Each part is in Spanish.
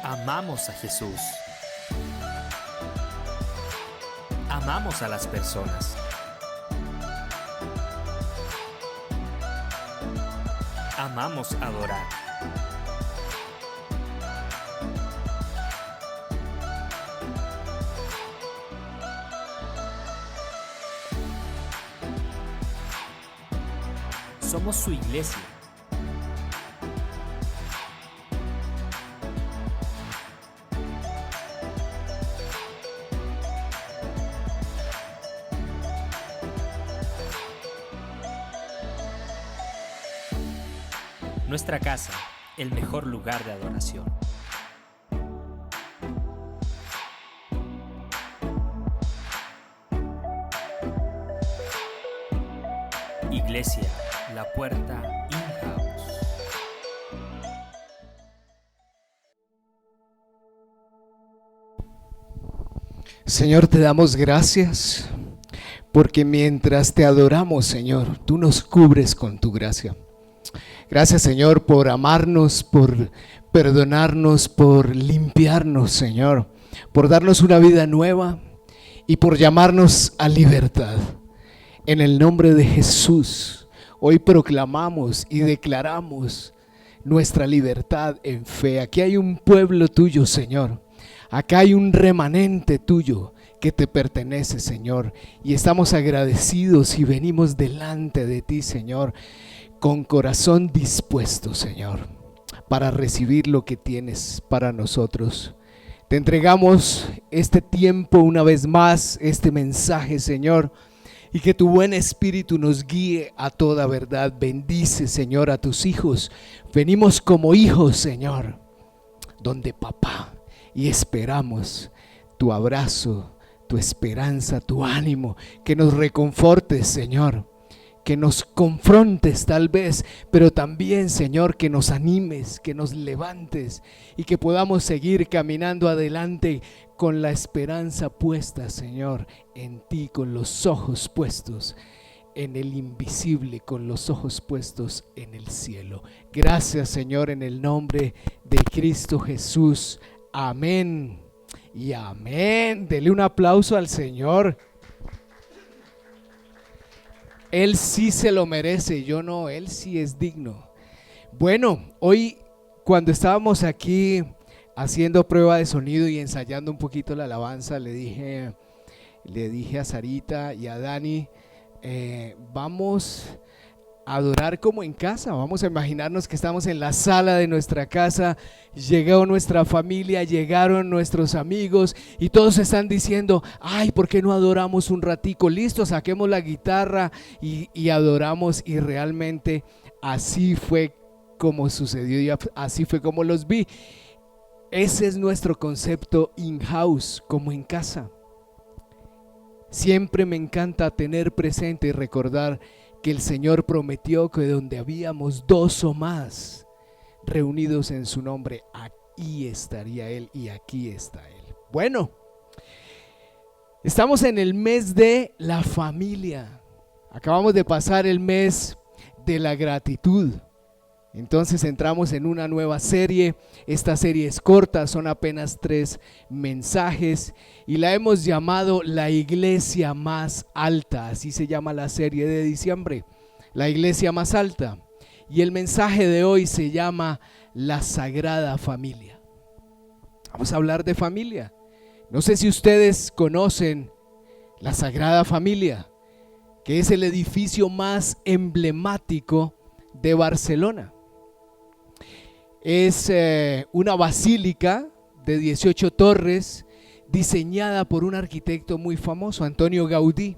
Amamos a Jesús. Amamos a las personas. Amamos adorar. Somos su iglesia. Nuestra casa, el mejor lugar de adoración. Iglesia, la puerta in-house. Señor, te damos gracias porque mientras te adoramos, Señor, tú nos cubres con tu gracia. Gracias, Señor, por amarnos, por perdonarnos, por limpiarnos, Señor, por darnos una vida nueva y por llamarnos a libertad. En el nombre de Jesús, hoy proclamamos y declaramos nuestra libertad en fe. Aquí hay un pueblo tuyo, Señor. Acá hay un remanente tuyo que te pertenece, Señor. Y estamos agradecidos y venimos delante de ti, Señor, con corazón dispuesto, Señor, para recibir lo que tienes para nosotros. Te entregamos este tiempo una vez más, este mensaje, Señor, y que tu buen espíritu nos guíe a toda verdad. Bendice, Señor, a tus hijos. Venimos como hijos, Señor, donde papá, y esperamos tu abrazo, tu esperanza, tu ánimo, que nos reconfortes, Señor, que nos confrontes tal vez, pero también, Señor, que nos animes, que nos levantes y que podamos seguir caminando adelante con la esperanza puesta, Señor, en ti, con los ojos puestos en el invisible, con los ojos puestos en el cielo. Gracias, Señor, en el nombre de Cristo Jesús. Amén y amén. Dele un aplauso al Señor. Él sí se lo merece, yo no, Él sí es digno. Bueno, hoy cuando estábamos aquí haciendo prueba de sonido y ensayando un poquito la alabanza, le dije a Sarita y a Dani, vamos a adorar como en casa, vamos a imaginarnos que estamos en la sala de nuestra casa, llegó nuestra familia, llegaron nuestros amigos y todos están diciendo, ay, ¿por qué no adoramos un ratico? Listo, saquemos la guitarra y adoramos, y realmente así fue como sucedió y así fue como los vi. Ese es nuestro concepto in-house, como en casa. Siempre me encanta tener presente y recordar que el Señor prometió que donde habíamos dos o más reunidos en su nombre, aquí estaría Él y aquí está Él. Bueno, estamos en el mes de la familia. Acabamos de pasar el mes de la gratitud. Entonces entramos en una nueva serie. Esta serie es corta, son apenas 3 mensajes y la hemos llamado La Iglesia Más Alta. Así se llama la serie de diciembre, La Iglesia Más Alta. Y el mensaje de hoy se llama La Sagrada Familia. Vamos a hablar de familia. No sé si ustedes conocen la Sagrada Familia, que es el edificio más emblemático de Barcelona. Es una basílica de 18 torres diseñada por un arquitecto muy famoso, Antonio Gaudí.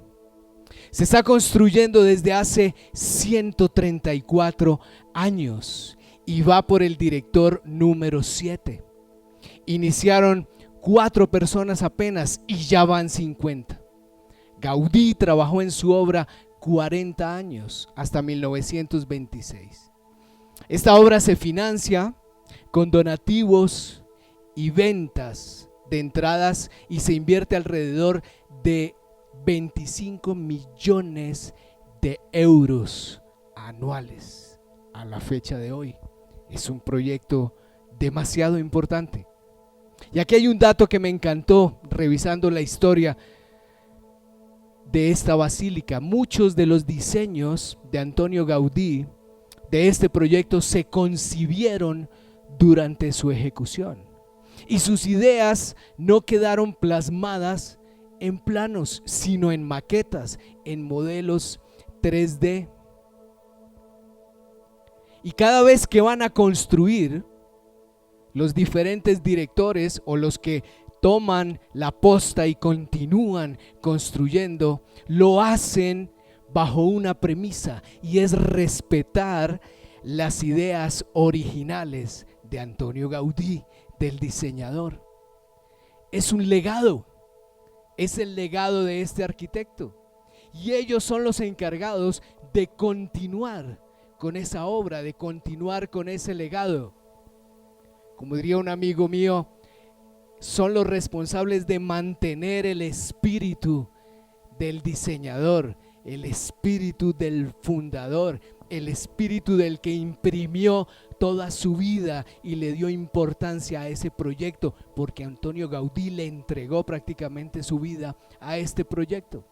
Se está construyendo desde hace 134 años y va por el director número 7. Iniciaron 4 personas apenas y ya van 50. Gaudí trabajó en su obra 40 años, hasta 1926. Esta obra se financia con donativos y ventas de entradas y se invierte alrededor de 25 millones de euros anuales a la fecha de hoy. Es un proyecto demasiado importante. Y aquí hay un dato que me encantó revisando la historia de esta basílica. Muchos de los diseños de Antonio Gaudí de este proyecto se concibieron durante su ejecución. Y sus ideas no quedaron plasmadas en planos, sino en maquetas, en modelos 3D. Y cada vez que van a construir, los diferentes directores o los que toman la posta y continúan construyendo, lo hacen bajo una premisa, y es respetar las ideas originales de Antonio Gaudí, del diseñador. Es un legado, es el legado de este arquitecto, y ellos son los encargados de continuar con esa obra, de continuar con ese legado. Como diría un amigo mío, son los responsables de mantener el espíritu del diseñador, el espíritu del fundador, el espíritu del que imprimió toda su vida y le dio importancia a ese proyecto, porque Antonio Gaudí le entregó prácticamente su vida a este proyecto.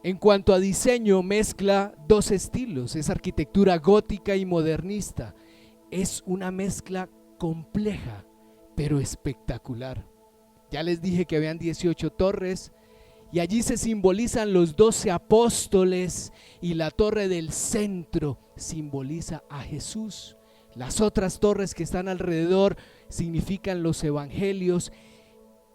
En cuanto a diseño, mezcla dos estilos, es arquitectura gótica y modernista. Es una mezcla compleja, pero espectacular. Ya les dije que habían 18 torres, y allí se simbolizan los 12 apóstoles, y la torre del centro simboliza a Jesús. Las otras torres que están alrededor significan los evangelios,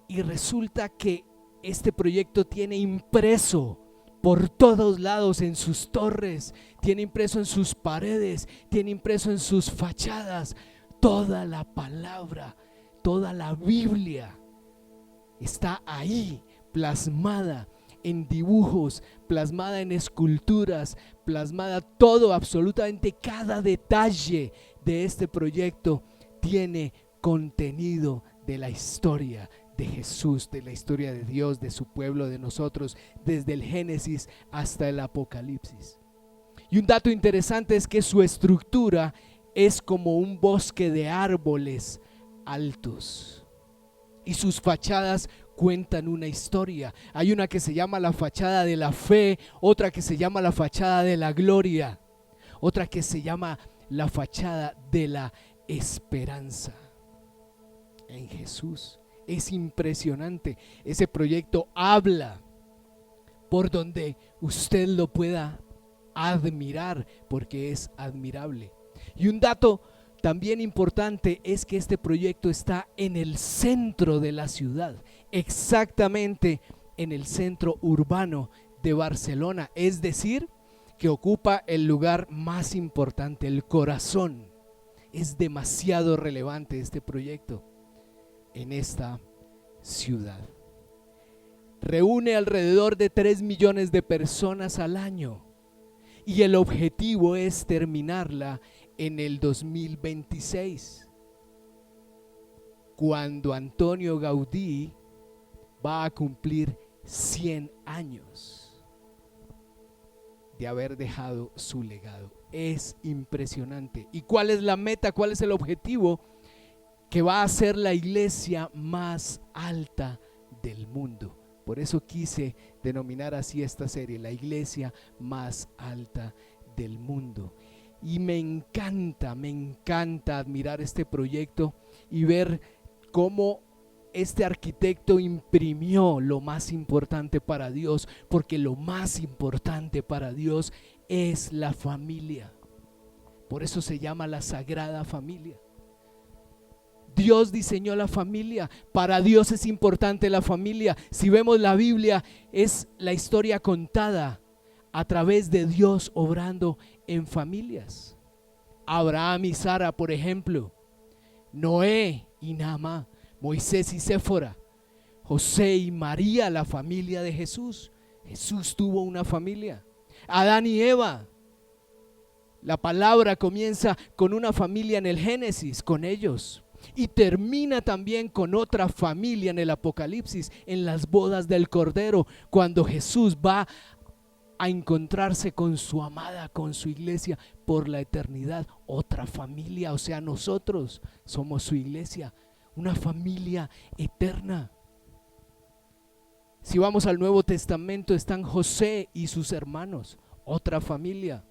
y resulta que este proyecto tiene impreso por todos lados en sus torres, tiene impreso en sus paredes, tiene impreso en sus fachadas, toda la palabra, toda la Biblia está ahí, plasmada en dibujos, plasmada en esculturas, plasmada todo, absolutamente cada detalle de este proyecto tiene contenido de la historia de Jesús, de la historia de Dios, de su pueblo, de nosotros, desde el Génesis hasta el Apocalipsis. Y un dato interesante es que su estructura es como un bosque de árboles altos, y sus fachadas cuentan una historia. Hay una que se llama la fachada de la fe, otra que se llama la fachada de la gloria, otra que se llama la fachada de la esperanza en Jesús. Es impresionante. Ese proyecto habla por donde usted lo pueda admirar, porque es admirable. Y un dato también importante es que este proyecto está en el centro de la ciudad, exactamente en el centro urbano de Barcelona, es decir, que ocupa el lugar más importante, el corazón. Es demasiado relevante este proyecto en esta ciudad. Reúne alrededor de 3 millones de personas al año, y el objetivo es terminarla en el 2026, cuando Antonio Gaudí va a cumplir 100 años de haber dejado su legado. Es impresionante. ¿Y cuál es la meta? ¿Cuál es el objetivo? Que va a ser la iglesia más alta del mundo. Por eso quise denominar así esta serie, la iglesia más alta del mundo. Y me encanta admirar este proyecto y ver cómo este arquitecto imprimió lo más importante para Dios, porque lo más importante para Dios es la familia. Por eso se llama la Sagrada Familia. Dios diseñó la familia, para Dios es importante la familia. Si vemos la Biblia, es la historia contada a través de Dios obrando en familias. Abraham y Sara, por ejemplo, Noé y Naamá, Moisés y Séfora, José y María, la familia de Jesús. Jesús tuvo una familia. Adán y Eva, la palabra comienza con una familia en el Génesis, con ellos, y termina también con otra familia en el Apocalipsis, en las bodas del Cordero, cuando Jesús va a encontrarse con su amada, con su iglesia por la eternidad. Otra familia, o sea, nosotros somos su iglesia, una familia eterna. Si vamos al Nuevo Testamento, están José y sus hermanos, otra familia.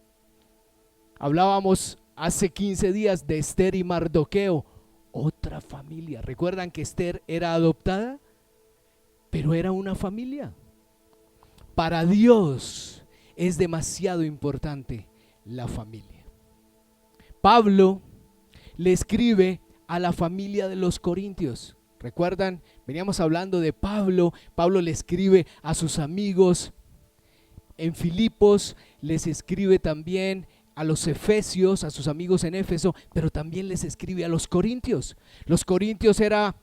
Hablábamos hace 15 días de Esther y Mardoqueo, otra familia. ¿Recuerdan que Esther era adoptada? Pero era una familia. Para Dios es demasiado importante la familia. Pablo le escribe a la familia de los Corintios. ¿Recuerdan? Veníamos hablando de Pablo. Pablo le escribe a sus amigos en Filipos, les escribe también a los efesios, a sus amigos en Éfeso, pero también les escribe a los corintios. Los corintios era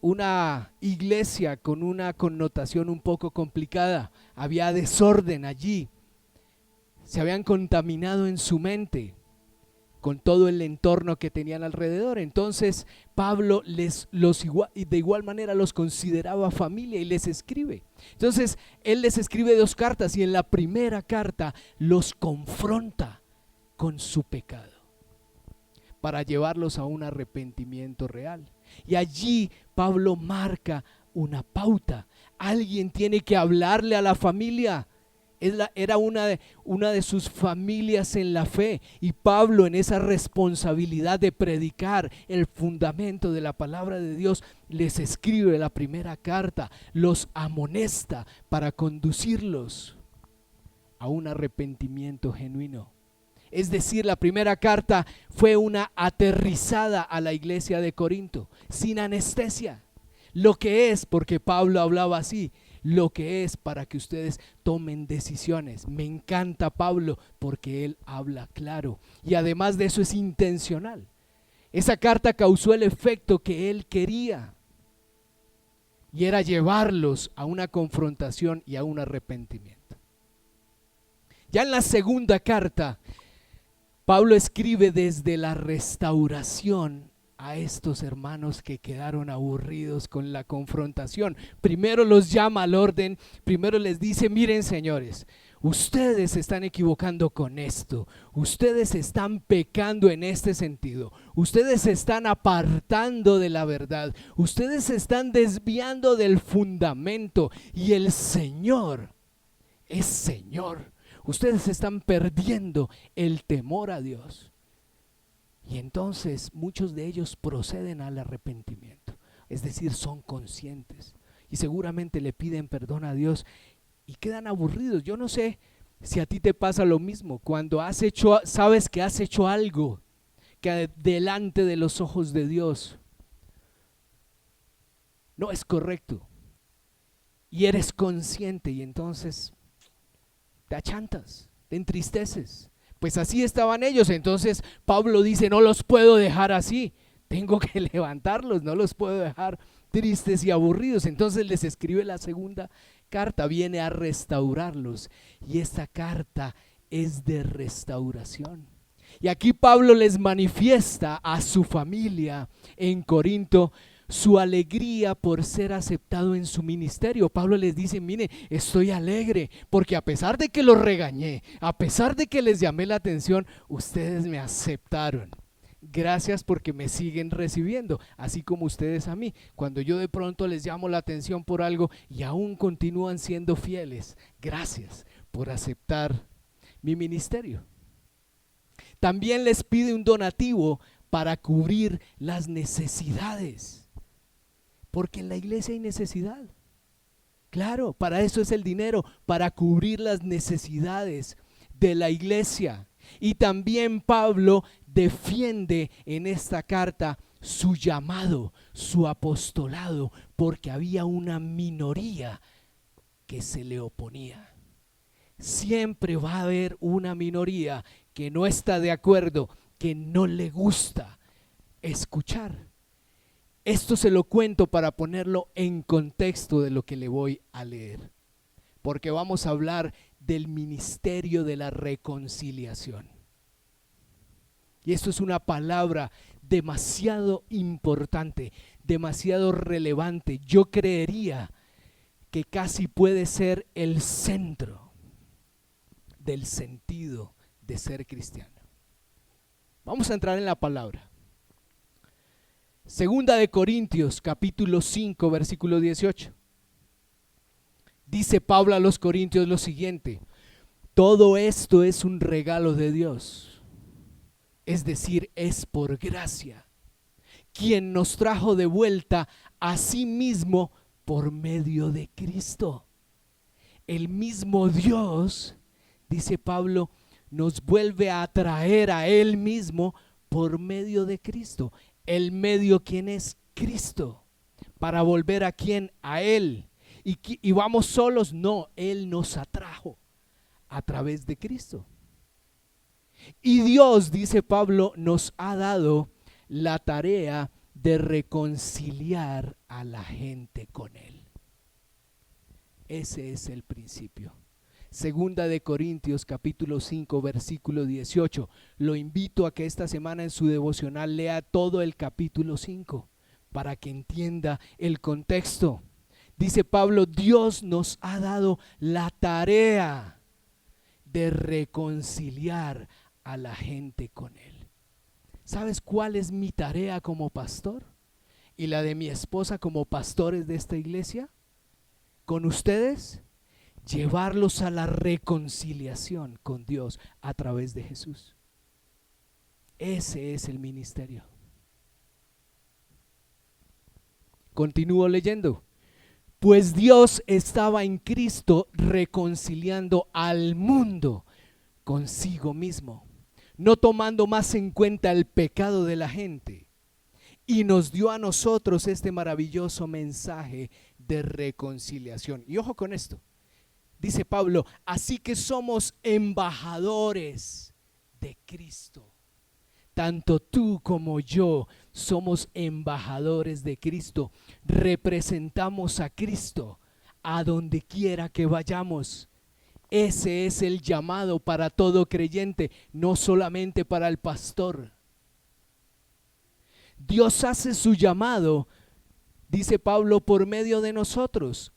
una iglesia con una connotación un poco complicada. Había desorden allí. Se habían contaminado en su mente con todo el entorno que tenían alrededor. Entonces Pablo de igual manera los consideraba familia y les escribe. Entonces él les escribe 2 cartas y en la primera carta los confronta con su pecado para llevarlos a un arrepentimiento real. Y allí Pablo marca una pauta. Alguien tiene que hablarle a la familia. Era una de sus familias en la fe, y Pablo, en esa responsabilidad de predicar el fundamento de la palabra de Dios, les escribe la primera carta, los amonesta para conducirlos a un arrepentimiento genuino. Es decir, la primera carta fue una aterrizada a la iglesia de Corinto, sin anestesia. Lo que es, porque Pablo hablaba así, lo que es para que ustedes tomen decisiones. Me encanta Pablo porque él habla claro y además de eso es intencional. Esa carta causó el efecto que él quería y era llevarlos a una confrontación y a un arrepentimiento. Ya en la segunda carta, Pablo escribe desde la restauración a estos hermanos que quedaron aburridos con la confrontación. Primero los llama al orden, primero les dice: miren, señores, ustedes se están equivocando con esto, ustedes están pecando en este sentido, ustedes se están apartando de la verdad, ustedes se están desviando del fundamento y el Señor es Señor. Ustedes están perdiendo el temor a Dios. Y entonces muchos de ellos proceden al arrepentimiento, es decir, son conscientes y seguramente le piden perdón a Dios y quedan aburridos. Yo no sé si a ti te pasa lo mismo cuando sabes que has hecho algo que delante de los ojos de Dios no es correcto y eres consciente y entonces te achantas, te entristeces. Pues así estaban ellos. Entonces Pablo dice: no los puedo dejar así, tengo que levantarlos, no los puedo dejar tristes y aburridos. Entonces les escribe la segunda carta, viene a restaurarlos y esta carta es de restauración. Y aquí Pablo les manifiesta a su familia en Corinto su alegría por ser aceptado en su ministerio. Pablo les dice: mire, estoy alegre porque a pesar de que los regañé, a pesar de que les llamé la atención, ustedes me aceptaron. Gracias porque me siguen recibiendo, así como ustedes a mí. Cuando yo de pronto les llamo la atención por algo y aún continúan siendo fieles, gracias por aceptar mi ministerio. También les pide un donativo para cubrir las necesidades. Porque en la iglesia hay necesidad. Claro, para eso es el dinero, para cubrir las necesidades de la iglesia. Y también Pablo defiende en esta carta su llamado, su apostolado, porque había una minoría que se le oponía. Siempre va a haber una minoría que no está de acuerdo, que no le gusta escuchar. Esto se lo cuento para ponerlo en contexto de lo que le voy a leer, porque vamos a hablar del ministerio de la reconciliación. Y esto es una palabra demasiado importante, demasiado relevante. Yo creería que casi puede ser el centro del sentido de ser cristiano. Vamos a entrar en la palabra. Segunda de Corintios, capítulo 5, versículo 18. Dice Pablo a los Corintios lo siguiente: todo esto es un regalo de Dios, es decir, es por gracia, quien nos trajo de vuelta a sí mismo por medio de Cristo. El mismo Dios, dice Pablo, nos vuelve a traer a Él mismo por medio de Cristo. El medio, ¿quién es? Cristo. Para volver a ¿quién? A Él. ¿Y vamos solos? No, Él nos atrajo a través de Cristo. Y Dios, dice Pablo, nos ha dado la tarea de reconciliar a la gente con Él. Ese es el principio. Segunda de Corintios capítulo 5 versículo 18. Lo invito a que esta semana en su devocional lea todo el capítulo 5 para que entienda el contexto. Dice Pablo, Dios nos ha dado la tarea de reconciliar a la gente con Él. ¿Sabes cuál es mi tarea como pastor? Y la de mi esposa como pastores de esta iglesia. Con ustedes, llevarlos a la reconciliación con Dios a través de Jesús. Ese es el ministerio. Continúo leyendo. Pues Dios estaba en Cristo reconciliando al mundo consigo mismo, no tomando más en cuenta el pecado de la gente, y nos dio a nosotros este maravilloso mensaje de reconciliación. Y ojo con esto. Dice Pablo, así que somos embajadores de Cristo. Tanto tú como yo somos embajadores de Cristo. Representamos a Cristo a donde quiera que vayamos. Ese es el llamado para todo creyente, no solamente para el pastor. Dios hace su llamado, dice Pablo, por medio de nosotros.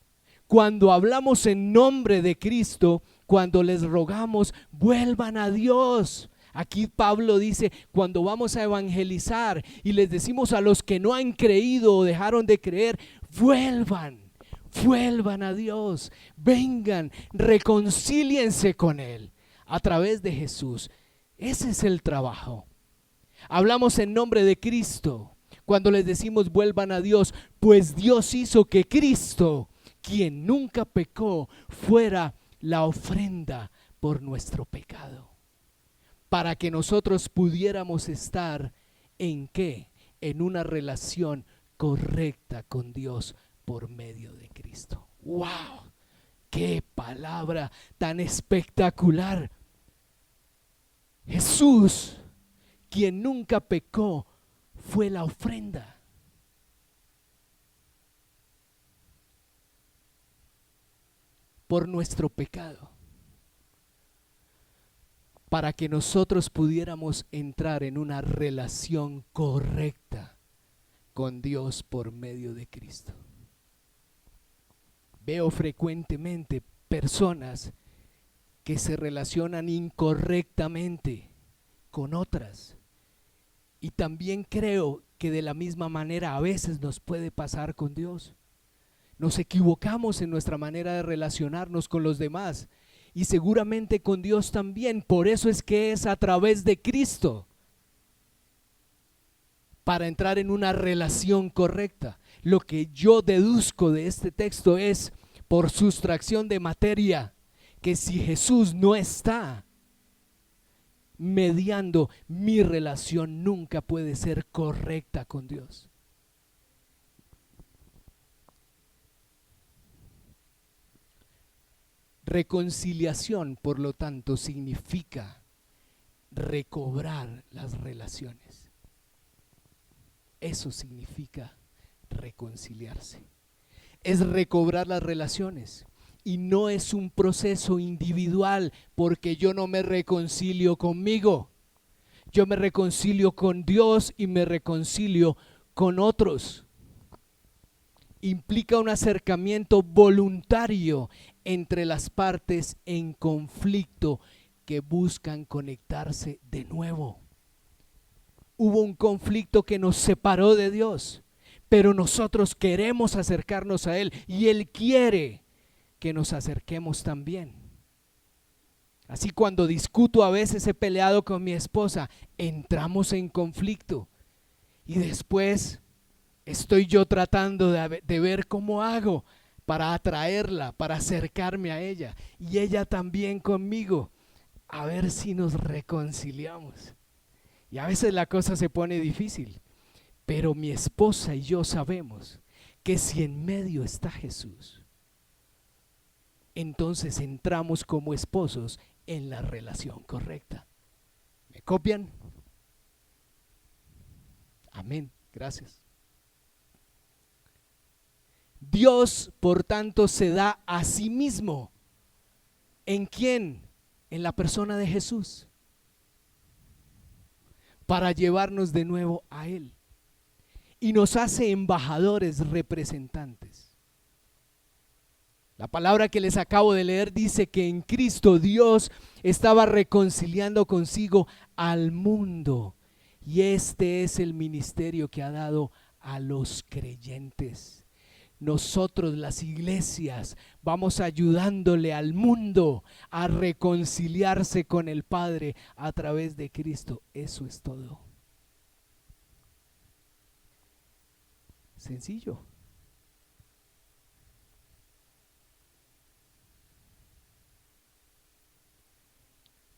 Cuando hablamos en nombre de Cristo, cuando les rogamos, vuelvan a Dios. Aquí Pablo dice, cuando vamos a evangelizar y les decimos a los que no han creído o dejaron de creer, vuelvan a Dios, vengan, reconcíliense con Él a través de Jesús. Ese es el trabajo. Hablamos en nombre de Cristo cuando les decimos vuelvan a Dios, pues Dios hizo que Cristo, quien nunca pecó, fuera la ofrenda por nuestro pecado, para que nosotros pudiéramos estar ¿en qué? En una relación correcta con Dios por medio de Cristo. ¡Wow! ¡Qué palabra tan espectacular! Jesús, quien nunca pecó, fue la ofrenda. Por nuestro pecado, para que nosotros pudiéramos entrar en una relación correcta con Dios por medio de Cristo. Veo frecuentemente personas que se relacionan incorrectamente con otras, y también creo que de la misma manera a veces nos puede pasar con Dios. Nos equivocamos en nuestra manera de relacionarnos con los demás y seguramente con Dios también. Por eso es que es a través de Cristo para entrar en una relación correcta. Lo que yo deduzco de este texto es, por sustracción de materia, que si Jesús no está mediando, mi relación nunca puede ser correcta con Dios. Reconciliación, por lo tanto, significa recobrar las relaciones. Eso significa reconciliarse. Es recobrar las relaciones. Y no es un proceso individual, porque yo no me reconcilio conmigo. Yo me reconcilio con Dios y me reconcilio con otros. implica un acercamiento voluntario entre las partes en conflicto que buscan conectarse de nuevo. Hubo un conflicto que nos separó de Dios, pero nosotros queremos acercarnos a Él y Él quiere que nos acerquemos también. Así, cuando discuto, a veces he peleado con mi esposa, entramos en conflicto y después estoy yo tratando de ver cómo hago para atraerla, para acercarme a ella, y ella también conmigo, a ver si nos reconciliamos. Y a veces la cosa se pone difícil, pero mi esposa y yo sabemos que si en medio está Jesús, entonces entramos como esposos en la relación correcta. ¿Me copian? Amén, gracias. Dios, por tanto, se da a sí mismo. ¿En quién? En la persona de Jesús, para llevarnos de nuevo a Él. Y nos hace embajadores, representantes. La palabra que les acabo de leer dice que en Cristo Dios estaba reconciliando consigo al mundo. Y este es el ministerio que ha dado a los creyentes. Nosotros, las iglesias, vamos ayudándole al mundo a reconciliarse con el Padre a través de Cristo. Eso es todo. Sencillo.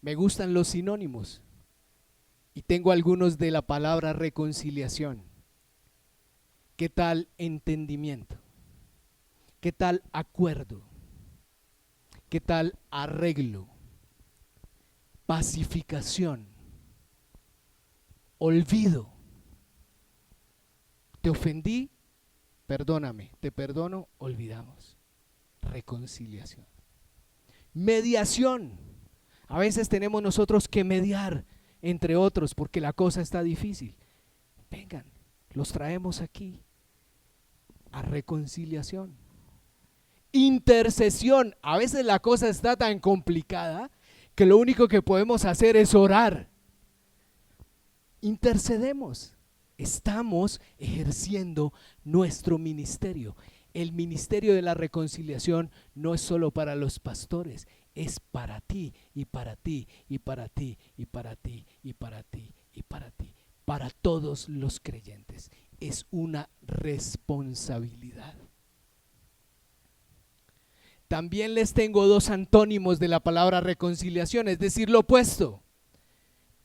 Me gustan los sinónimos y tengo algunos de la palabra reconciliación. ¿Qué tal entendimiento? ¿Qué tal acuerdo? ¿Qué tal arreglo? Pacificación. Olvido. Te ofendí, perdóname. Te perdono, olvidamos. Reconciliación. Mediación. A veces tenemos nosotros que mediar entre otros porque la cosa está difícil. Vengan, los traemos aquí a reconciliación. Intercesión. A veces la cosa está tan complicada que lo único que podemos hacer es orar. Intercedemos. Estamos ejerciendo nuestro ministerio. El ministerio de la reconciliación no es solo para los pastores, es para ti y para ti y para ti y para ti y para ti y para ti, para todos los creyentes. Es una responsabilidad. También les tengo dos antónimos de la palabra reconciliación, es decir, lo opuesto: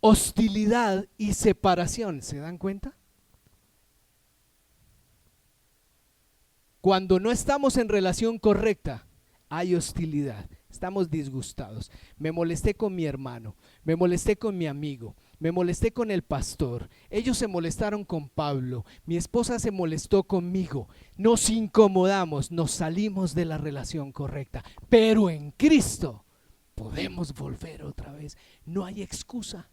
hostilidad y separación. ¿Se dan cuenta? Cuando no estamos en relación correcta, hay hostilidad. Estamos disgustados. Me molesté con mi hermano, me molesté con mi amigo, me molesté con el pastor. Ellos se molestaron con Pablo, mi esposa se molestó conmigo. Nos incomodamos, nos salimos de la relación correcta. Pero en Cristo podemos volver otra vez. No hay excusa.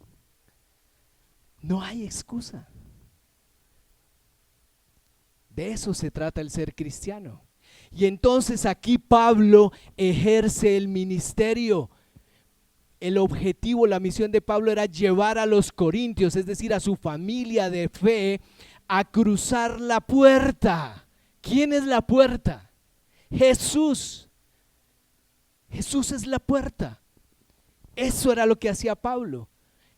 No hay excusa. De eso se trata el ser cristiano. Y entonces aquí Pablo ejerce el ministerio. El objetivo, la misión de Pablo era llevar a los corintios, es decir, a su familia de fe, a cruzar la puerta. ¿Quién es la puerta? Jesús. Jesús es la puerta. Eso era lo que hacía Pablo.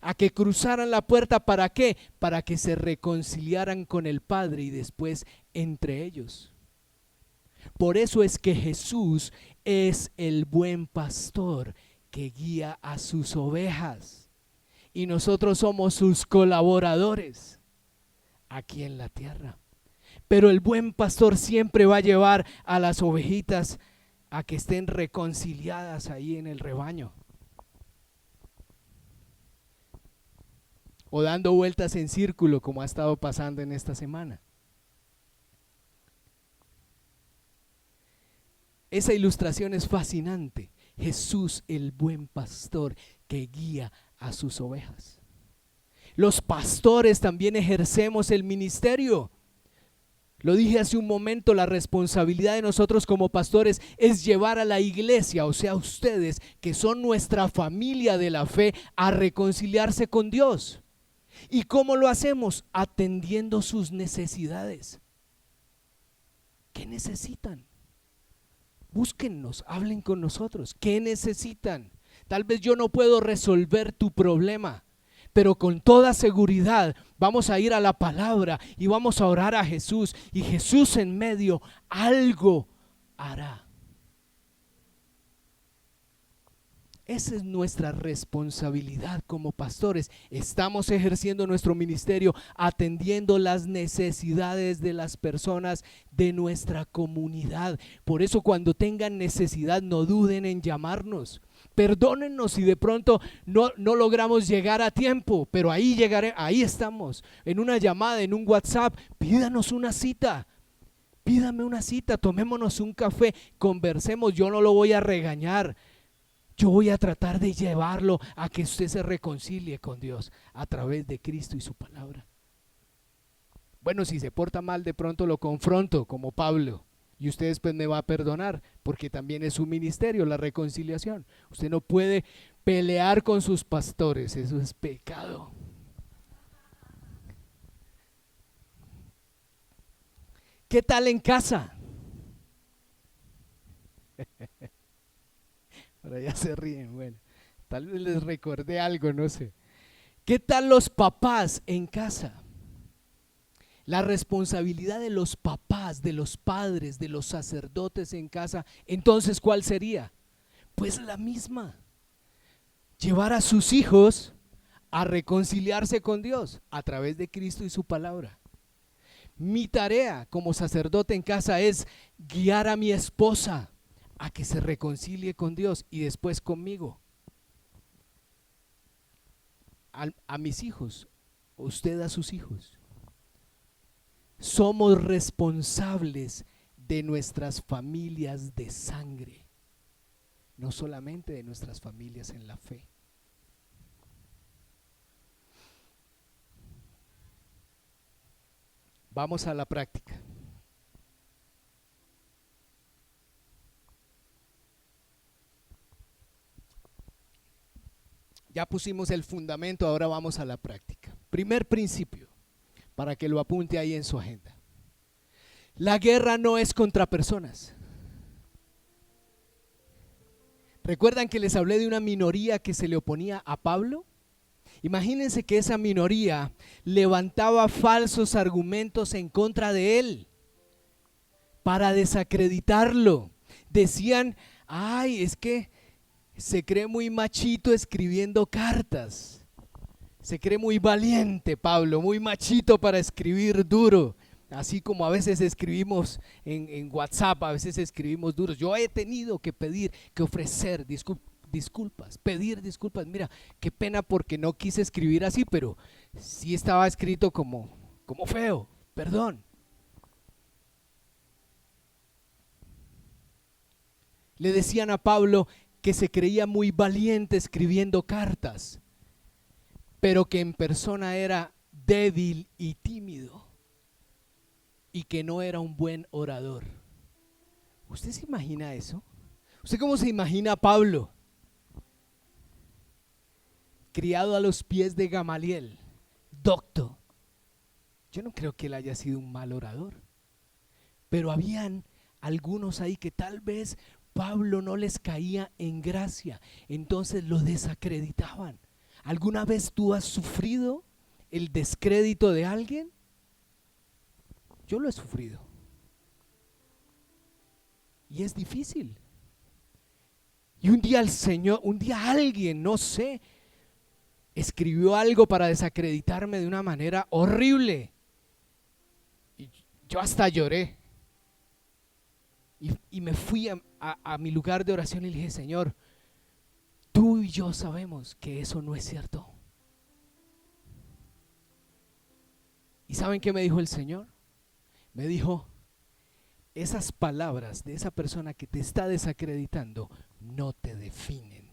A que cruzaran la puerta, ¿para qué? Para que se reconciliaran con el Padre y después entre ellos. Por eso es que Jesús es el buen pastor que guía a sus ovejas y nosotros somos sus colaboradores aquí en la tierra. Pero el buen pastor siempre va a llevar a las ovejitas a que estén reconciliadas ahí en el rebaño, o dando vueltas en círculo como ha estado pasando en esta semana. Esa ilustración es fascinante. Jesús, el buen pastor que guía a sus ovejas. Los pastores también ejercemos el ministerio. Lo dije hace un momento, la responsabilidad de nosotros como pastores es llevar a la iglesia, o sea, ustedes que son nuestra familia de la fe, a reconciliarse con Dios. ¿Y cómo lo hacemos? Atendiendo sus necesidades. ¿Qué necesitan? Búsquennos, hablen con nosotros. ¿Qué necesitan? Tal vez yo no puedo resolver tu problema, pero con toda seguridad vamos a ir a la palabra y vamos a orar a Jesús, y Jesús en medio algo hará. Esa es nuestra responsabilidad como pastores. Estamos ejerciendo nuestro ministerio atendiendo las necesidades de las personas de nuestra comunidad. Por eso cuando tengan necesidad no duden en llamarnos. Perdónennos si de pronto no logramos llegar a tiempo, pero ahí llegaré, ahí estamos, en una llamada, en un WhatsApp. Pídanos una cita. Pídame una cita, tomémonos un café, conversemos. Yo no lo voy a regañar. Yo voy a tratar de llevarlo a que usted se reconcilie con Dios a través de Cristo y su palabra. Bueno, si se porta mal, de pronto lo confronto como Pablo, y usted después me va a perdonar, porque también es su ministerio la reconciliación. Usted no puede pelear con sus pastores, eso es pecado. ¿Qué tal en casa? Ahora ya se ríen, bueno, tal vez les recordé algo, no sé. ¿Qué tal los papás en casa? La responsabilidad de los papás, de los padres, de los sacerdotes en casa, entonces ¿cuál sería? Pues la misma. Llevar a sus hijos a reconciliarse con Dios a través de Cristo y su palabra. Mi tarea como sacerdote en casa es guiar a mi esposa a que se reconcilie con Dios y después conmigo. A mis hijos, usted a sus hijos. Somos responsables de nuestras familias de sangre, no solamente de nuestras familias en la fe. Vamos a la práctica. Ya pusimos el fundamento, ahora vamos a la práctica. Primer principio, para que lo apunte ahí en su agenda. La guerra no es contra personas. ¿Recuerdan que les hablé de una minoría que se le oponía a Pablo? Imagínense que esa minoría levantaba falsos argumentos en contra de él para desacreditarlo. Decían, ay, es que se cree muy machito escribiendo cartas. Se cree muy valiente, Pablo, muy machito para escribir duro. Así como a veces escribimos en WhatsApp, a veces escribimos duros. Yo he tenido que pedir, que ofrecer disculpas, pedir disculpas. Mira, qué pena porque no quise escribir así, pero sí estaba escrito como feo, perdón. Le decían a Pablo que se creía muy valiente escribiendo cartas, pero que en persona era débil y tímido y que no era un buen orador. ¿Usted se imagina eso? ¿Usted cómo se imagina a Pablo? Criado a los pies de Gamaliel, docto. Yo no creo que él haya sido un mal orador, pero habían algunos ahí que tal vez Pablo no les caía en gracia, entonces lo desacreditaban. ¿Alguna vez tú has sufrido el descrédito de alguien? Yo lo he sufrido. Y es difícil. Y un día alguien, no sé, escribió algo para desacreditarme de una manera horrible. Y yo hasta lloré. Y me fui a mi lugar de oración y le dije, Señor, tú y yo sabemos que eso no es cierto. ¿Y saben qué me dijo el Señor? Me dijo, esas palabras de esa persona que te está desacreditando no te definen.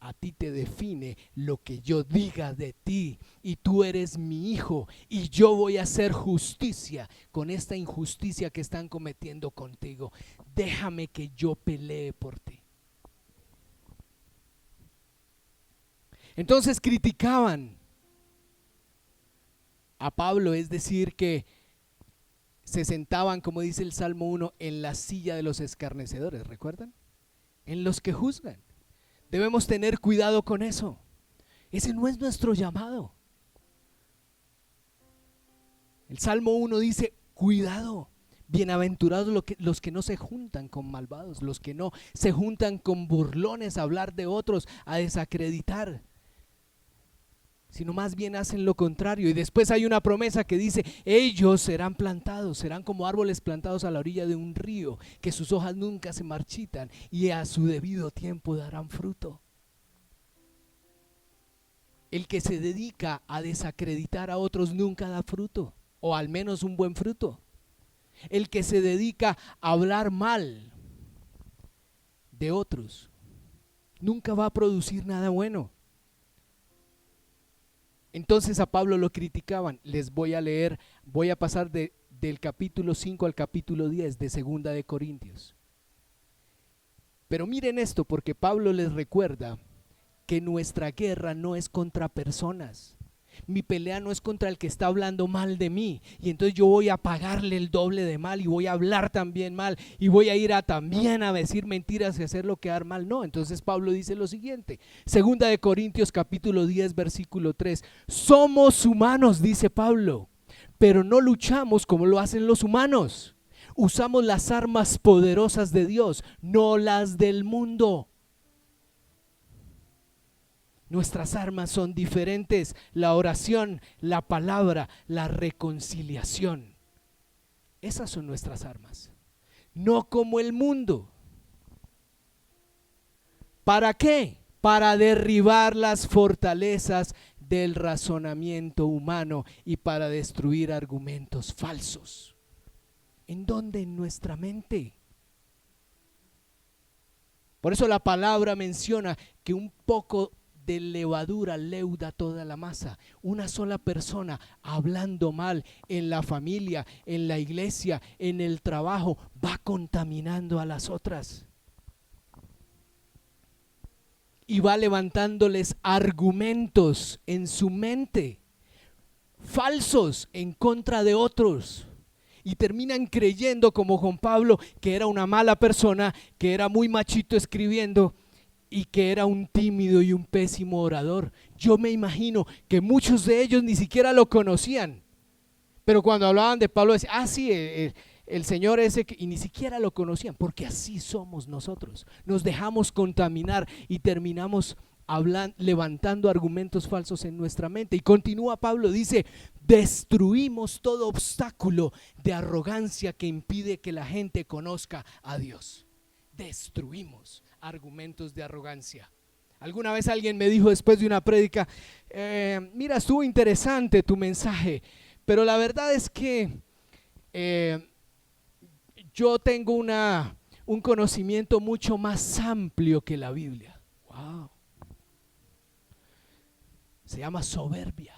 a ti te define lo que yo diga de ti, y tú eres mi hijo, y yo voy a hacer justicia con esta injusticia que están cometiendo contigo. Déjame que yo pelee por ti. Entonces criticaban a Pablo, es decir, que se sentaban, como dice el Salmo 1, en la silla de los escarnecedores, ¿recuerdan? En los que juzgan. Debemos tener cuidado con eso. Ese no es nuestro llamado. El Salmo 1 dice, cuidado, bienaventurados los que no se juntan con malvados, los que no se juntan con burlones a hablar de otros, a desacreditar, sino más bien hacen lo contrario. Y después hay una promesa que dice, ellos serán plantados, serán como árboles plantados a la orilla de un río, que sus hojas nunca se marchitan y a su debido tiempo darán fruto. El que se dedica a desacreditar a otros nunca da fruto, o al menos un buen fruto. El que se dedica a hablar mal de otros nunca va a producir nada bueno. Entonces a Pablo lo criticaban. Les voy a leer, voy a pasar del capítulo 5 al capítulo 10 de Segunda de Corintios. Pero miren esto, porque Pablo les recuerda que nuestra guerra no es contra personas. Mi pelea no es contra el que está hablando mal de mí, y entonces yo voy a pagarle el doble de mal y voy a hablar también mal y voy a ir también a decir mentiras y hacerlo quedar mal. No, entonces Pablo dice lo siguiente, Segunda de Corintios capítulo 10 versículo 3, somos humanos, dice Pablo, pero no luchamos como lo hacen los humanos. Usamos las armas poderosas de Dios, no las del mundo. Nuestras armas son diferentes: la oración, la palabra, la reconciliación. Esas son nuestras armas, no como el mundo. ¿Para qué? Para derribar las fortalezas del razonamiento humano y para destruir argumentos falsos. ¿En dónde? En nuestra mente. Por eso la palabra menciona que un poco de levadura leuda toda la masa. Una sola persona hablando mal en la familia, en la iglesia, en el trabajo, va contaminando a las otras y va levantándoles argumentos en su mente falsos en contra de otros, y terminan creyendo, como Juan Pablo, que era una mala persona, que era muy machito escribiendo y que era un tímido y un pésimo orador. Yo me imagino que muchos de ellos ni siquiera lo conocían, pero cuando hablaban de Pablo decían, sí, el señor ese, y ni siquiera lo conocían, porque así somos nosotros. Nos dejamos contaminar y terminamos levantando argumentos falsos en nuestra mente. Y continúa Pablo, dice, destruimos todo obstáculo de arrogancia que impide que la gente conozca a Dios. Destruimos argumentos de arrogancia. Alguna vez alguien me dijo después de una prédica, mira, estuvo interesante tu mensaje, pero la verdad es que yo tengo un conocimiento mucho más amplio que la Biblia. Wow. Se llama soberbia.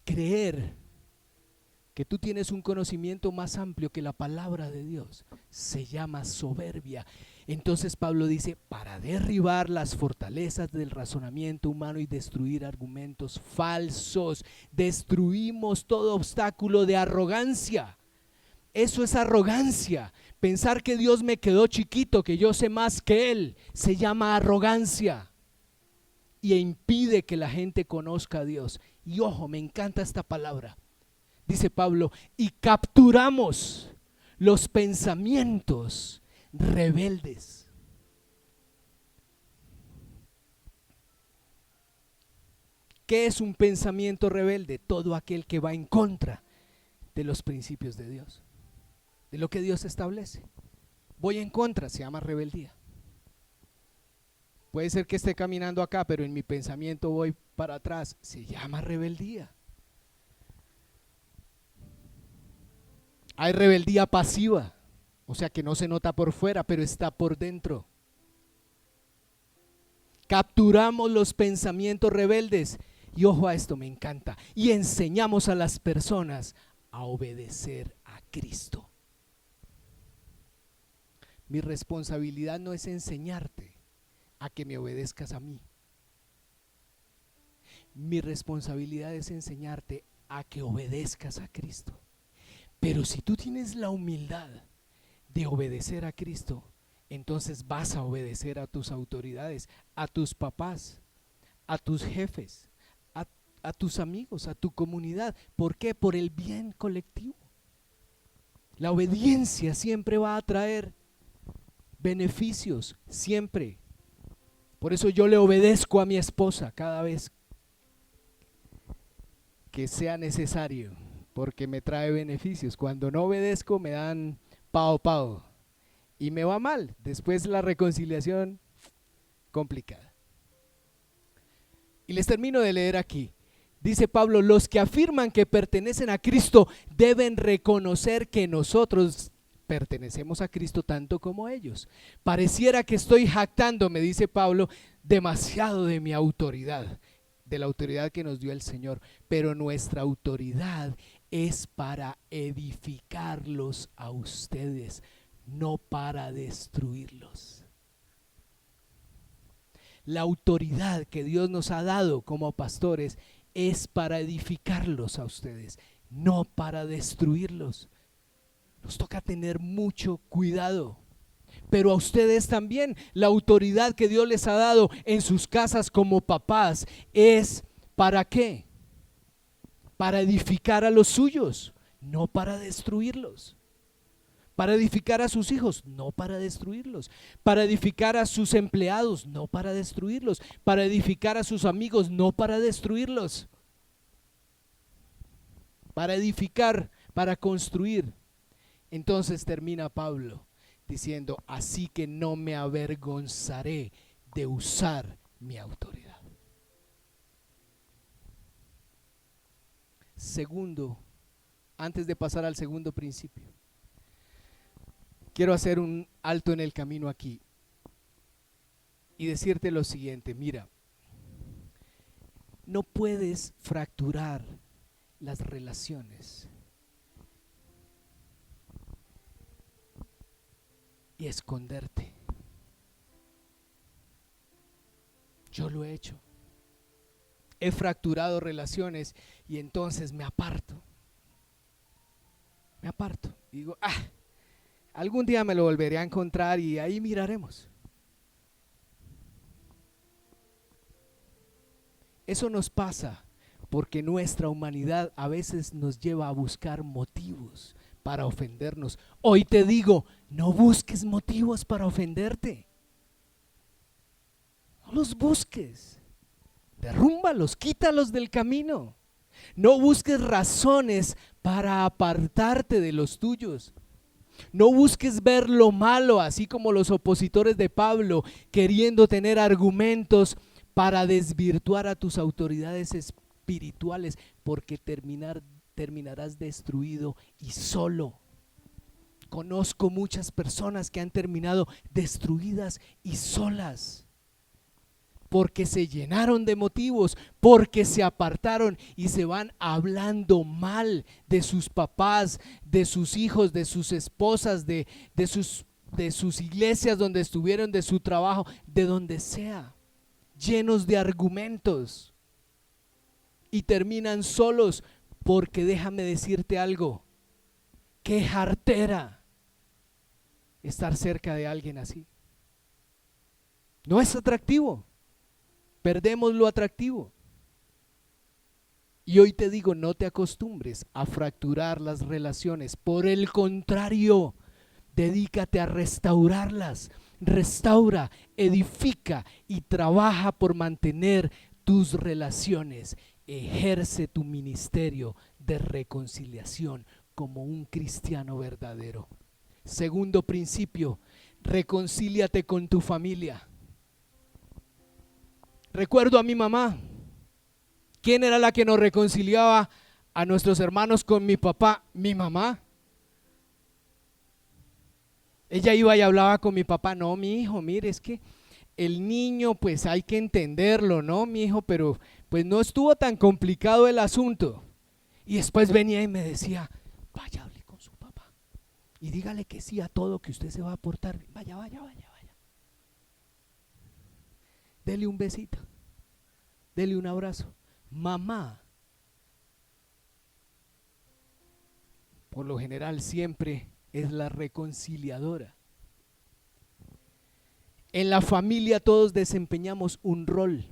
Creer que tú tienes un conocimiento más amplio que la palabra de Dios se llama soberbia. Entonces Pablo dice, para derribar las fortalezas del razonamiento humano y destruir argumentos falsos, destruimos todo obstáculo de arrogancia. Eso es arrogancia. Pensar que Dios me quedó chiquito, que yo sé más que Él, se llama arrogancia y impide que la gente conozca a Dios. Y ojo, me encanta esta palabra. Dice Pablo, y capturamos los pensamientos rebeldes. ¿Qué es un pensamiento rebelde? Todo aquel que va en contra de los principios de Dios, de lo que Dios establece. Voy en contra, se llama rebeldía. Puede ser que esté caminando acá, pero en mi pensamiento voy para atrás, se llama rebeldía. Hay rebeldía pasiva, o sea que no se nota por fuera, pero está por dentro. capturamos los pensamientos rebeldes. Y ojo a esto, me encanta. Y enseñamos a las personas a obedecer a Cristo. Mi responsabilidad no es enseñarte a que me obedezcas a mí. Mi responsabilidad es enseñarte a que obedezcas a Cristo. Pero si tú tienes la humildad de obedecer a Cristo, entonces vas a obedecer a tus autoridades, a tus papás, a tus jefes, a tus amigos, a tu comunidad. ¿Por qué? Por el bien colectivo. La obediencia siempre va a traer beneficios, siempre. Por eso yo le obedezco a mi esposa cada vez que sea necesario, porque me trae beneficios. Cuando no obedezco me dan pao y me va mal. Después la reconciliación complicada. Y les termino de leer aquí. Dice Pablo: los que afirman que pertenecen a Cristo deben reconocer que nosotros pertenecemos a Cristo tanto como ellos. Pareciera que estoy jactándome, dice Pablo, demasiado de mi autoridad, de la autoridad que nos dio el Señor, pero nuestra autoridad es para edificarlos a ustedes, no para destruirlos. La autoridad que Dios nos ha dado como pastores es para edificarlos a ustedes, no para destruirlos. Nos toca tener mucho cuidado. Pero a ustedes también, la autoridad que Dios les ha dado en sus casas como papás es ¿para qué? Para edificar a los suyos, no para destruirlos. Para edificar a sus hijos, no para destruirlos. Para edificar a sus empleados, no para destruirlos. Para edificar a sus amigos, no para destruirlos. Para edificar, para construir. Entonces termina Pablo diciendo: así que no me avergonzaré de usar mi autoridad. Segundo, antes de pasar al segundo principio, quiero hacer un alto en el camino aquí y decirte lo siguiente: mira, no puedes fracturar las relaciones y esconderte. Yo lo he hecho. He fracturado relaciones y entonces me aparto. Y digo, algún día me lo volveré a encontrar y ahí miraremos. Eso nos pasa porque nuestra humanidad a veces nos lleva a buscar motivos para ofendernos. Hoy te digo, no busques motivos para ofenderte. No los busques. Derrúmbalos, quítalos del camino. No busques razones para apartarte de los tuyos. No busques ver lo malo, así como los opositores de Pablo, queriendo tener argumentos para desvirtuar a tus autoridades espirituales, porque terminarás destruido y solo. Conozco muchas personas que han terminado destruidas y solas, porque se llenaron de motivos, porque se apartaron y se van hablando mal de sus papás, de sus hijos, de sus esposas, de sus iglesias donde estuvieron, de su trabajo, de donde sea, llenos de argumentos, y terminan solos. Porque déjame decirte algo, qué jartera estar cerca de alguien así. No es atractivo. Perdemos lo atractivo. Y hoy te digo, no te acostumbres a fracturar las relaciones. Por el contrario, dedícate a restaurarlas. Restaura, edifica y trabaja por mantener tus relaciones. Ejerce tu ministerio de reconciliación como un cristiano verdadero. Segundo principio, reconcíliate con tu familia. Recuerdo a mi mamá. ¿Quién era la que nos reconciliaba a nuestros hermanos con mi papá? Mi mamá. Ella iba y hablaba con mi papá: no, mi hijo, mire, es que el niño, pues hay que entenderlo, ¿no, mi hijo? Pero pues no estuvo tan complicado el asunto. Y después venía y me decía, vaya, hable con su papá y dígale que sí a todo, que usted se va a portar bien. Vaya, vaya, vaya, vaya. Dele un besito, dele un abrazo. Mamá, por lo general, siempre es la reconciliadora. En la familia todos desempeñamos un rol.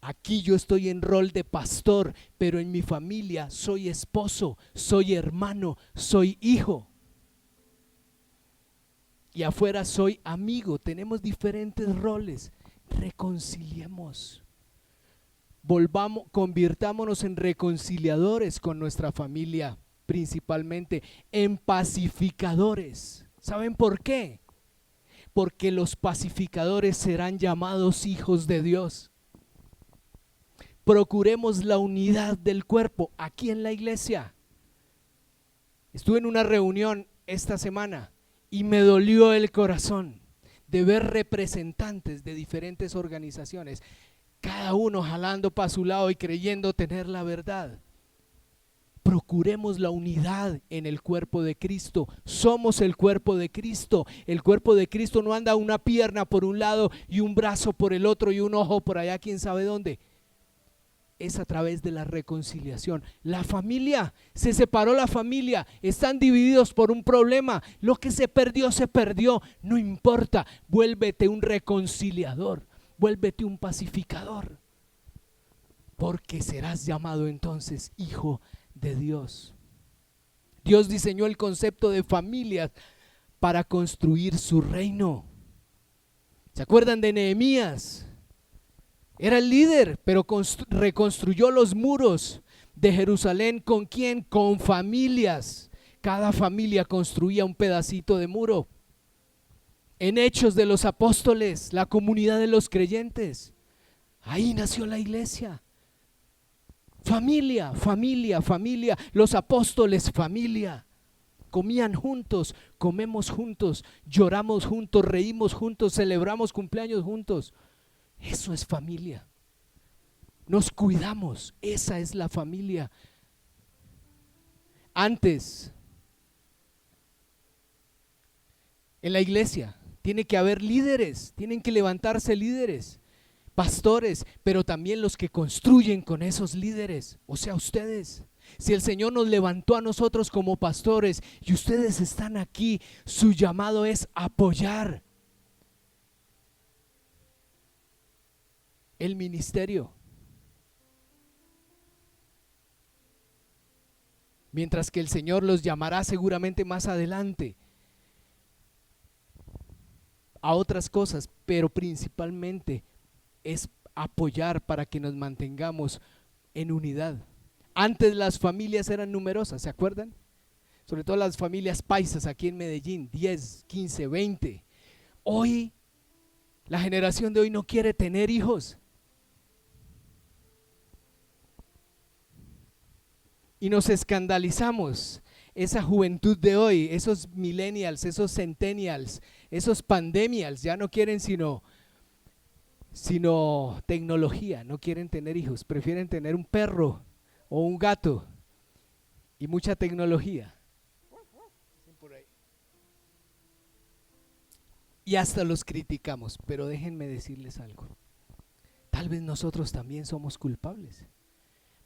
Aquí yo estoy en rol de pastor, pero en mi familia soy esposo, soy hermano, soy hijo. Y afuera soy amigo. Tenemos diferentes roles. Reconciliemos. Convirtámonos en reconciliadores con nuestra familia, principalmente en pacificadores. ¿Saben por qué? Porque los pacificadores serán llamados hijos de Dios. Procuremos la unidad del cuerpo aquí en la iglesia. Estuve en una reunión esta semana y me dolió el corazón de ver representantes de diferentes organizaciones, cada uno jalando para su lado y creyendo tener la verdad. Procuremos la unidad en el cuerpo de Cristo. Somos el cuerpo de Cristo. El cuerpo de Cristo no anda una pierna por un lado y un brazo por el otro y un ojo por allá, quién sabe dónde. Es a través de la reconciliación. La familia, se separó la familia, están divididos por un problema. Lo que se perdió, no importa. Vuélvete un reconciliador, vuélvete un pacificador, porque serás llamado entonces hijo de Dios. Dios diseñó el concepto de familias para construir su reino. ¿Se acuerdan de Nehemías? Era el líder, pero reconstruyó los muros de Jerusalén. ¿Con quién? Con familias. Cada familia construía un pedacito de muro. En Hechos de los Apóstoles, la comunidad de los creyentes, ahí nació la iglesia. Familia, familia, familia. Los apóstoles, familia. Comían juntos, comemos juntos, lloramos juntos, reímos juntos, celebramos cumpleaños juntos. Eso es familia. Nos cuidamos, esa es la familia. Antes, en la iglesia, tiene que haber líderes, tienen que levantarse líderes, pastores, pero también los que construyen con esos líderes, o sea, ustedes. Si el Señor nos levantó a nosotros como pastores y ustedes están aquí, su llamado es apoyar el ministerio. Mientras que el Señor los llamará seguramente más adelante a otras cosas, pero principalmente es apoyar para que nos mantengamos en unidad. Antes las familias eran numerosas, ¿se acuerdan? Sobre todo las familias paisas aquí en Medellín, 10, 15, 20. Hoy, la generación de hoy no quiere tener hijos. Y nos escandalizamos, esa juventud de hoy, esos millennials, esos centennials, esos pandemials, ya no quieren sino tecnología, no quieren tener hijos, prefieren tener un perro o un gato y mucha tecnología. Y hasta los criticamos, pero déjenme decirles algo, tal vez nosotros también somos culpables,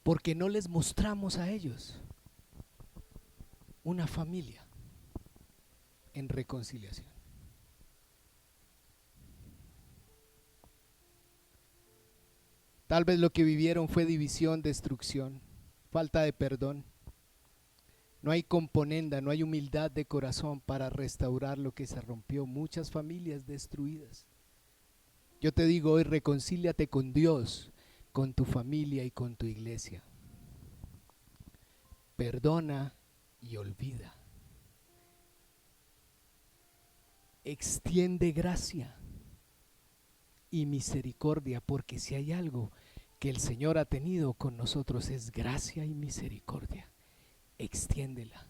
porque no les mostramos a ellos una familia en reconciliación. Tal vez lo que vivieron fue división, destrucción, falta de perdón. No hay componenda, no hay humildad de corazón para restaurar lo que se rompió. Muchas familias destruidas. Yo te digo hoy, reconcíliate con Dios, con tu familia y con tu iglesia. Perdona y olvida. Extiende gracia y misericordia, porque si hay algo que el Señor ha tenido con nosotros es gracia y misericordia. Extiéndela.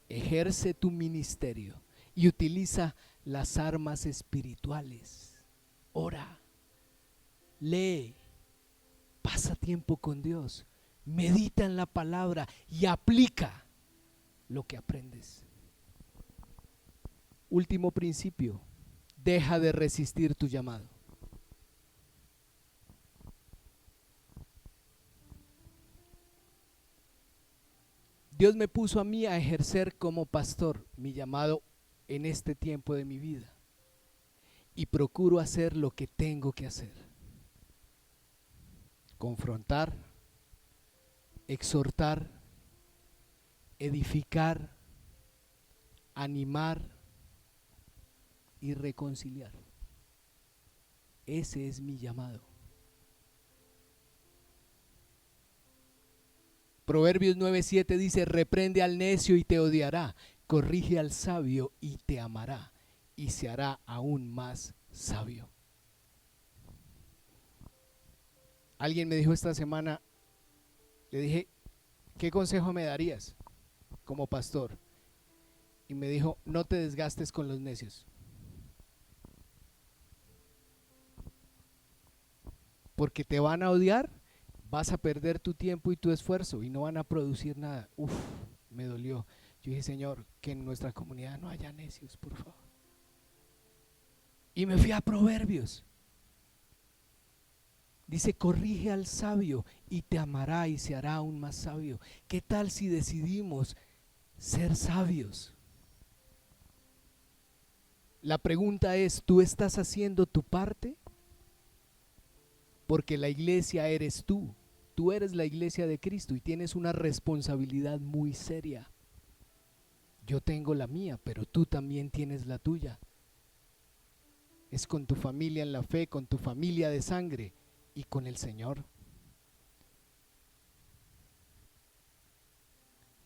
Ejerce tu ministerio, y utiliza las armas espirituales. Ora, lee, pasa tiempo con Dios, medita en la palabra y aplica lo que aprendes. Último principio, deja de resistir tu llamado. Dios me puso a mí a ejercer como pastor mi llamado en este tiempo de mi vida y procuro hacer lo que tengo que hacer: confrontar, exhortar, edificar, animar y reconciliar. Ese es mi llamado. Proverbios 9:7 dice: reprende al necio y te odiará, corrige al sabio y te amará, y se hará aún más sabio. Alguien me dijo esta semana, le dije, ¿qué consejo me darías como pastor? Y me dijo, no te desgastes con los necios, porque te van a odiar, vas a perder tu tiempo y tu esfuerzo y no van a producir nada. Uf, me dolió. Yo dije, Señor, que en nuestra comunidad no haya necios, por favor. Y me fui a Proverbios. Dice, corrige al sabio y te amará y se hará aún más sabio. ¿Qué tal si decidimos ser sabios? La pregunta es, ¿tú estás haciendo tu parte? Porque la iglesia eres tú. Tú eres la iglesia de Cristo y tienes una responsabilidad muy seria. Yo tengo la mía, pero tú también tienes la tuya. Es con tu familia en la fe, con tu familia de sangre y con el Señor.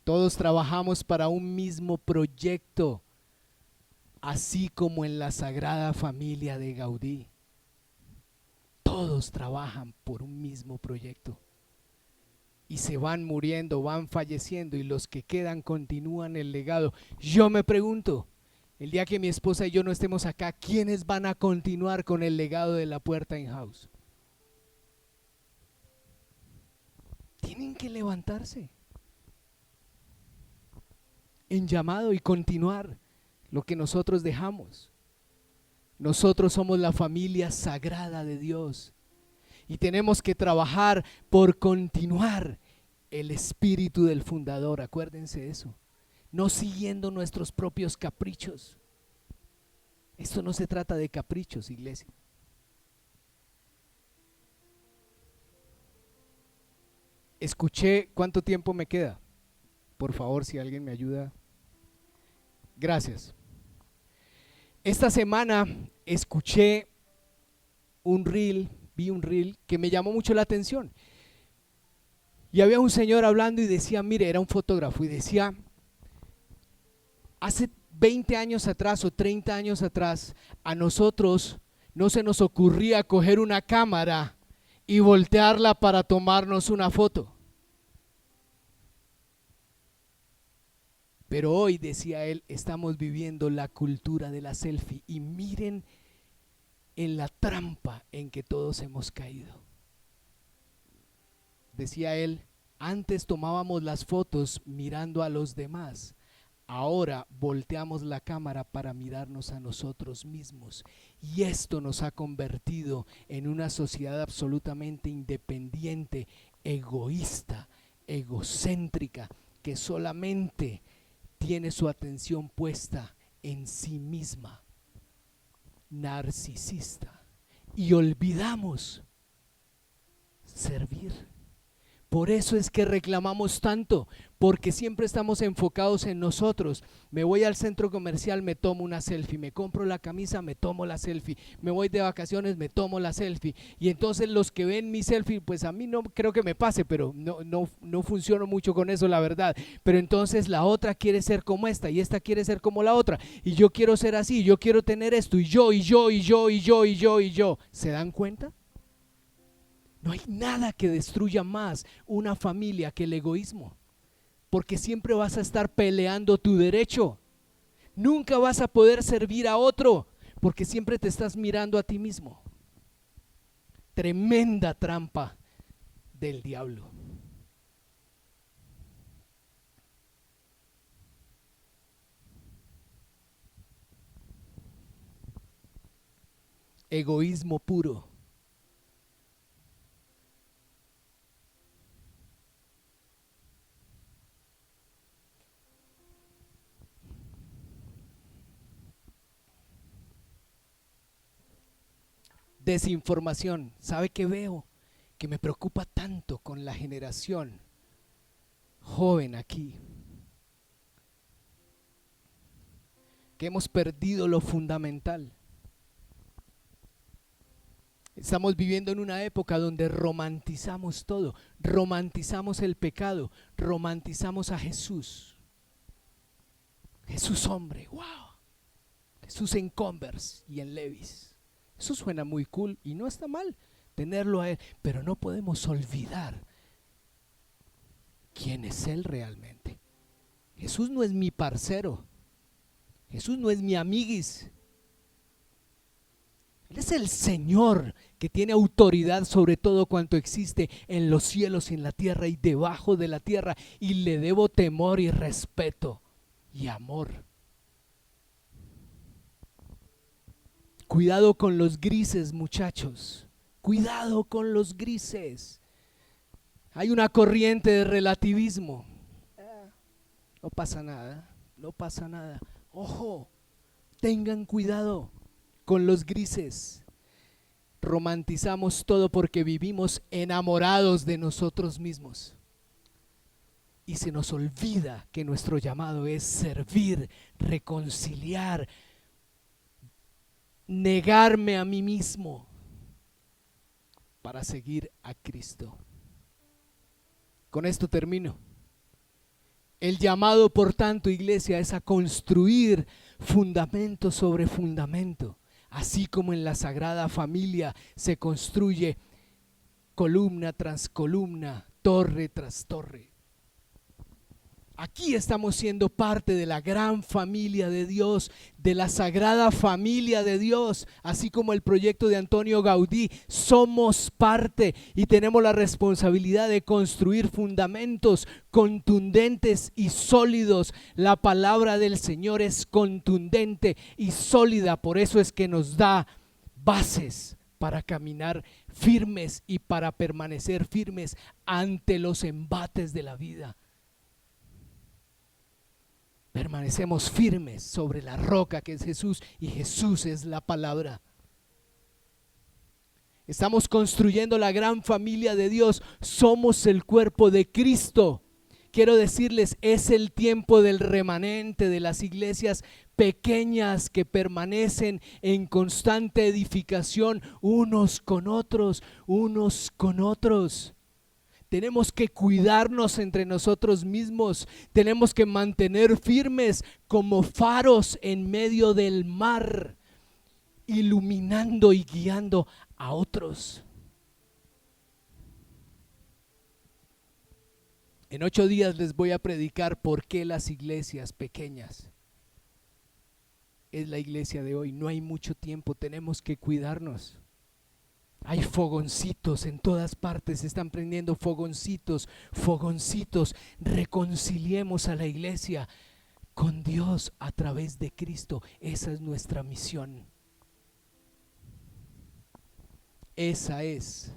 Todos trabajamos para un mismo proyecto, así como en la Sagrada Familia de Gaudí. Todos trabajan por un mismo proyecto y se van muriendo, van falleciendo, y los que quedan continúan el legado. Yo me pregunto, el día que mi esposa y yo no estemos acá, ¿quiénes van a continuar con el legado de La Puerta In-House? Tienen que levantarse en llamado y continuar lo que nosotros dejamos. Nosotros somos la familia sagrada de Dios y tenemos que trabajar por continuar el espíritu del fundador. Acuérdense de eso, no siguiendo nuestros propios caprichos. Esto no se trata de caprichos, iglesia. Escuché, ¿cuánto tiempo me queda? Por favor, si alguien me ayuda. Gracias. Esta semana escuché vi un reel que me llamó mucho la atención. Y había un señor hablando y decía, mire, era un fotógrafo y decía, hace 20 años atrás o 30 años atrás, a nosotros no se nos ocurría coger una cámara y voltearla para tomarnos una foto. Pero hoy, decía él, estamos viviendo la cultura de la selfie y miren en la trampa en que todos hemos caído. Decía él, antes tomábamos las fotos mirando a los demás, ahora volteamos la cámara para mirarnos a nosotros mismos, y esto nos ha convertido en una sociedad absolutamente independiente, egoísta, egocéntrica, que solamente tiene su atención puesta en sí misma, narcisista, y olvidamos servir. Por eso es que reclamamos tanto, porque siempre estamos enfocados en nosotros. Me voy al centro comercial, me tomo una selfie, me compro la camisa, me tomo la selfie, me voy de vacaciones, me tomo la selfie, y entonces los que ven mi selfie, pues a mí no creo que me pase, pero no funciono mucho con eso, la verdad. Pero entonces la otra quiere ser como esta y esta quiere ser como la otra, y yo quiero ser así, yo quiero tener esto, y yo. ¿Se dan cuenta? No hay nada que destruya más una familia que el egoísmo, porque siempre vas a estar peleando tu derecho. Nunca vas a poder servir a otro porque siempre te estás mirando a ti mismo. Tremenda trampa del diablo. Egoísmo puro. Desinformación. ¿Sabe qué veo? Que me preocupa tanto con la generación joven aquí, que hemos perdido lo fundamental. Estamos viviendo en una época donde romantizamos todo, romantizamos el pecado, romantizamos a Jesús. Jesús hombre, wow. Jesús en Converse y en Levi's. Eso suena muy cool y no está mal tenerlo a Él, pero no podemos olvidar quién es Él realmente. Jesús no es mi parcero, Jesús no es mi amiguis. Él es el Señor que tiene autoridad sobre todo cuanto existe en los cielos y en la tierra y debajo de la tierra, y le debo temor y respeto y amor. Cuidado con los grises, muchachos. Cuidado con los grises. Hay una corriente de relativismo. No pasa nada, no pasa nada. Ojo, tengan cuidado con los grises. Romantizamos todo porque vivimos enamorados de nosotros mismos. Y se nos olvida que nuestro llamado es servir, reconciliar, negarme a mí mismo para seguir a Cristo. Con esto termino. El llamado, por tanto, iglesia, es a construir fundamento sobre fundamento, así como en la Sagrada Familia se construye columna tras columna, torre tras torre. Aquí estamos siendo parte de la gran familia de Dios, de la Sagrada Familia de Dios, así como el proyecto de Antonio Gaudí. Somos parte y tenemos la responsabilidad de construir fundamentos contundentes y sólidos. La palabra del Señor es contundente y sólida, por eso es que nos da bases para caminar firmes y para permanecer firmes ante los embates de la vida. Permanecemos firmes sobre la roca que es Jesús, y Jesús es la palabra. Estamos construyendo la gran familia de Dios. Somos el cuerpo de Cristo. Quiero decirles, es el tiempo del remanente, de las iglesias pequeñas que permanecen en constante edificación unos con otros, unos con otros. Tenemos que cuidarnos entre nosotros mismos, tenemos que mantener firmes como faros en medio del mar, iluminando y guiando a otros. En 8 días les voy a predicar por qué las iglesias pequeñas es la iglesia de hoy. No hay mucho tiempo, tenemos que cuidarnos. Hay fogoncitos en todas partes, se están prendiendo fogoncitos, fogoncitos. Reconciliemos a la iglesia con Dios a través de Cristo. Esa es nuestra misión. Esa es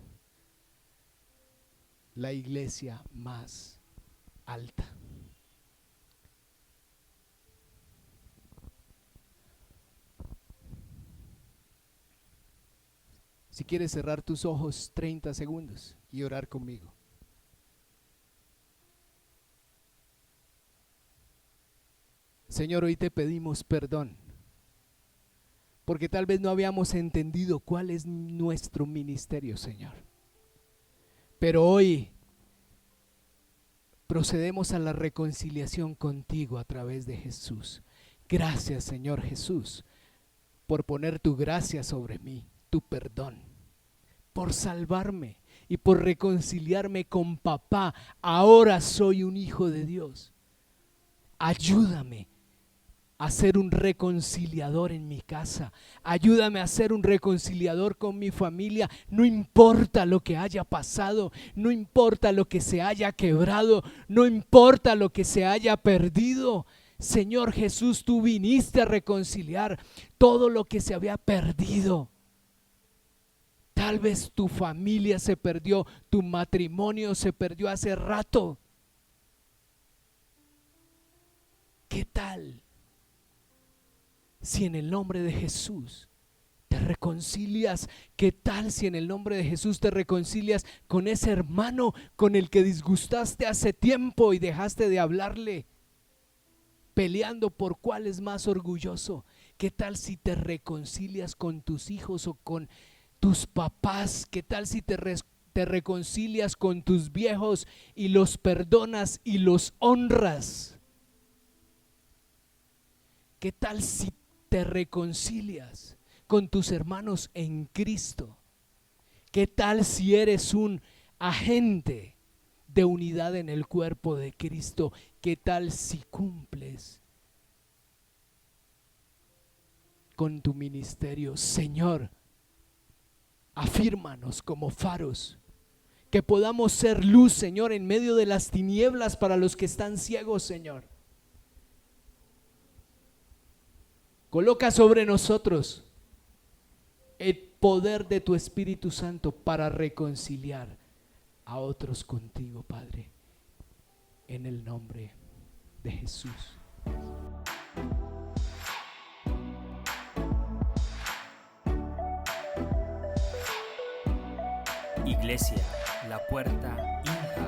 la iglesia más alta. Si quieres cerrar tus ojos 30 segundos y orar conmigo. Señor, hoy te pedimos perdón, porque tal vez no habíamos entendido cuál es nuestro ministerio, Señor. Pero hoy procedemos a la reconciliación contigo a través de Jesús. Gracias, Señor Jesús, por poner tu gracia sobre mí, tu perdón, por salvarme y por reconciliarme con papá. Ahora soy un hijo de Dios. Ayúdame a ser un reconciliador en mi casa. Ayúdame a ser un reconciliador con mi familia. No importa lo que haya pasado, no importa lo que se haya quebrado, no importa lo que se haya perdido. Señor Jesús, tú viniste a reconciliar todo lo que se había perdido. Tal vez tu familia se perdió, tu matrimonio se perdió hace rato. ¿Qué tal si en el nombre de Jesús te reconcilias? ¿Qué tal si en el nombre de Jesús te reconcilias con ese hermano con el que disgustaste hace tiempo y dejaste de hablarle, peleando por cuál es más orgulloso? ¿Qué tal si te reconcilias con tus hijos o con tus papás? ¿Qué tal si te reconcilias con tus viejos y los perdonas y los honras? ¿Qué tal si te reconcilias con tus hermanos en Cristo? ¿Qué tal si eres un agente de unidad en el cuerpo de Cristo? ¿Qué tal si cumples con tu ministerio? Señor, afírmanos como faros, que podamos ser luz, Señor, en medio de las tinieblas para los que están ciegos, Señor. Coloca sobre nosotros el poder de tu Espíritu Santo para reconciliar a otros contigo, Padre, en el nombre de Jesús. Iglesia, la puerta in house.